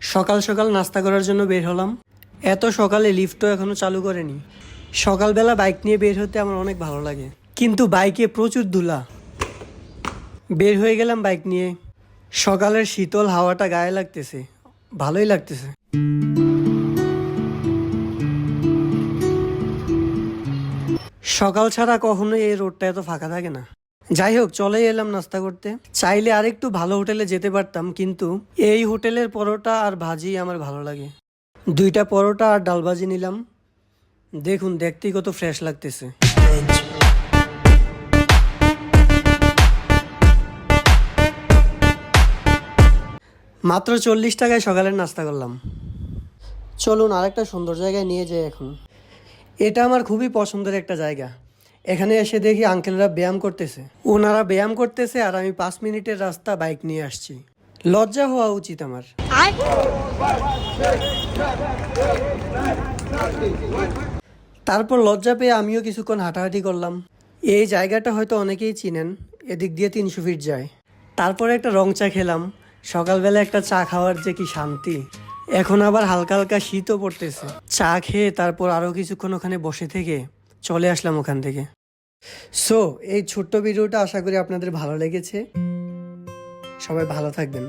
সকাল সকাল নাস্তা করার জন্য বের হলাম। এত সকালে লিফটও এখনো চালু করেনি। সকালবেলা বাইক নিয়ে বের হতে আমার অনেক ভালো লাগে, কিন্তু বাইকে প্রচুর ধুলা। বের হয়ে গেলাম বাইক নিয়ে। সকালের শীতল হাওয়াটা গায়ে লাগতেছে, ভালোই লাগতেছে। সকাল ছাড়া কখনোই এই রোডটা এত ফাঁকা থাকে না। যাই হোক, চলেই এলাম নাস্তা করতে। চাইলে আরেকটু ভালো হোটেলে যেতে পারতাম, কিন্তু এই হোটেলের পরোটা আর ভাজি আমার ভালো লাগে। 2টা পরোটা আর ডাল ভাজি নিলাম। দেখুন, দেখতেই কত ফ্রেশ লাগতেছে। মাত্র 40 টাকায় সকালের নাস্তা করলাম। চলুন আরেকটা সুন্দর জায়গায় নিয়ে যাই এখন। এটা আমার খুবই পছন্দের একটা জায়গা। এখানে এসে দেখি আঙ্কেলরা ব্যায়াম করতেছে। ওনারা ব্যায়াম করতেছে আর আমি 5 মিনিটের রাস্তা বাইক নিয়ে আসছি। লজ্জা হওয়া উচিত আমার। তারপর লজ্জা পেয়ে আমিও কিছুক্ষণ হাঁটাহাঁটি করলাম। এই জায়গাটা হয়তো অনেকেই চিনেন, এদিক দিয়ে 300 ফিট যায়। তারপরে একটা রং চা খেলাম। সকালবেলা একটা চা খাওয়ার যে কি শান্তি। এখন আবার হালকা হালকা শীতও পড়তেছে। চা খেয়ে তারপর আরও কিছুক্ষণ ওখানে বসে থেকে চলে আসলাম ওখান থেকে। সো এই ছোট্ট ভিডিওটা আশা করি আপনাদের ভালো লেগেছে। সবাই ভালো থাকবেন।